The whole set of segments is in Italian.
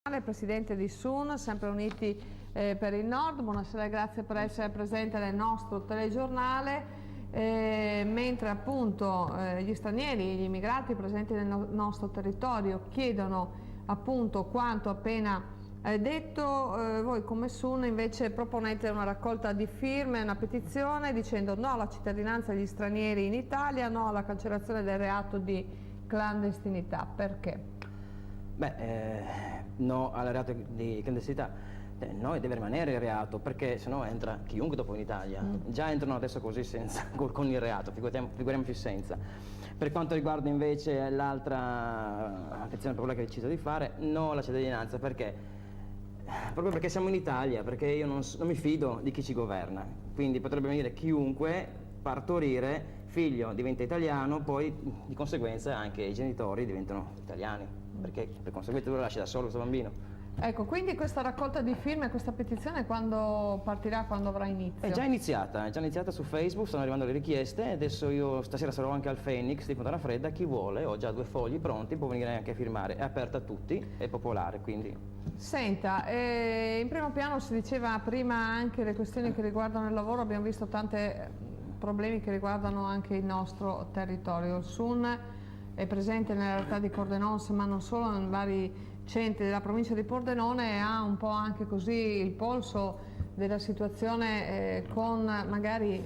Presidente di SUN, sempre uniti per il Nord. Buonasera e grazie per essere presente nel nostro telegiornale. Mentre appunto gli stranieri, gli immigrati presenti nel nostro territorio chiedono appunto quanto appena detto, voi come SUN invece proponete una raccolta di firme, una petizione dicendo no alla cittadinanza degli stranieri in Italia, no alla cancellazione del reato di clandestinità. Perché? No al reato di clandestinità, no, deve rimanere il reato, perché sennò entra chiunque dopo in Italia. Già entrano adesso così senza, con il reato, figuriamoci senza. Per quanto riguarda invece l'altra petizione per quella che ho deciso di fare, no alla cittadinanza, perché? Proprio perché siamo in Italia, perché io non mi fido di chi ci governa, quindi potrebbe venire chiunque, partorire, figlio diventa italiano, poi di conseguenza anche i genitori diventano italiani, perché per conseguenza lui lo lascia da solo questo bambino. Ecco, quindi questa raccolta di firme, questa petizione quando partirà, quando avrà inizio? È già iniziata su Facebook, stanno arrivando le richieste, adesso io stasera sarò anche al Phoenix di Fontana Fredda, chi vuole, ho già 2 fogli pronti, può venire anche a firmare, è aperta a tutti, è popolare, quindi... Senta, in primo piano si diceva prima anche le questioni che riguardano il lavoro, abbiamo visto tanti problemi che riguardano anche il nostro territorio. Il SUN è presente nella realtà di Pordenone, ma non solo, in vari centri della provincia di Pordenone, e ha un po' anche così il polso della situazione con magari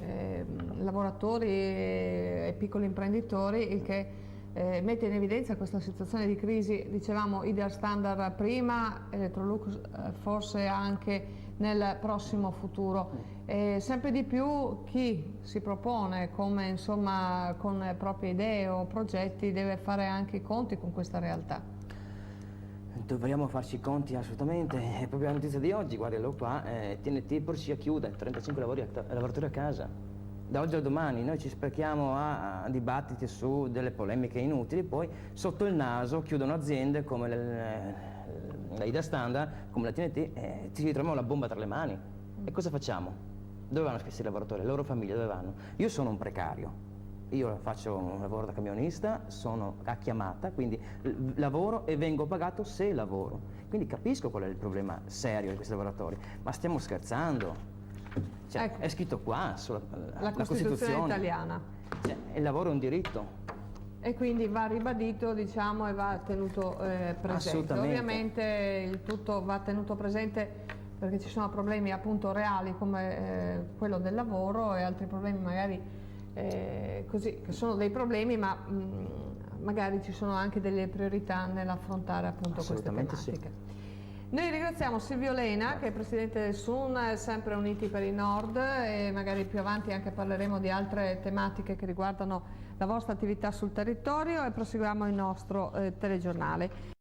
lavoratori e piccoli imprenditori, il che mette in evidenza questa situazione di crisi, dicevamo Ideal Standard prima, Electrolux forse anche nel prossimo futuro. Sempre di più chi si propone come insomma con proprie idee o progetti deve fare anche i conti con questa realtà. Dovremmo farci i conti assolutamente, è proprio la notizia di oggi, guardalo qua, TNT Porcia chiude, 35 lavoratori a casa. Da oggi al domani noi ci sprechiamo a dibattiti su delle polemiche inutili, poi sotto il naso chiudono aziende come la Ideal Standard, come la TNT, e ci ritroviamo la bomba tra le mani. E cosa facciamo? Dove vanno questi lavoratori? Le loro famiglie dove vanno? Io sono un precario. Io faccio un lavoro da camionista, sono a chiamata, quindi lavoro e vengo pagato se lavoro. Quindi capisco qual è il problema serio di questi lavoratori, ma stiamo scherzando. Cioè, ecco, è scritto qua, la Costituzione italiana. Cioè, il lavoro è un diritto. E quindi va ribadito, diciamo, e va tenuto presente. Assolutamente. Ovviamente il tutto va tenuto presente perché ci sono problemi appunto reali come quello del lavoro e altri problemi magari così, che sono dei problemi, ma magari ci sono anche delle priorità nell'affrontare appunto queste tematiche. Sì. Noi ringraziamo Silvio Lena, che è presidente del SUN, sempre Uniti per il Nord, e magari più avanti anche parleremo di altre tematiche che riguardano la vostra attività sul territorio, e proseguiamo il nostro telegiornale.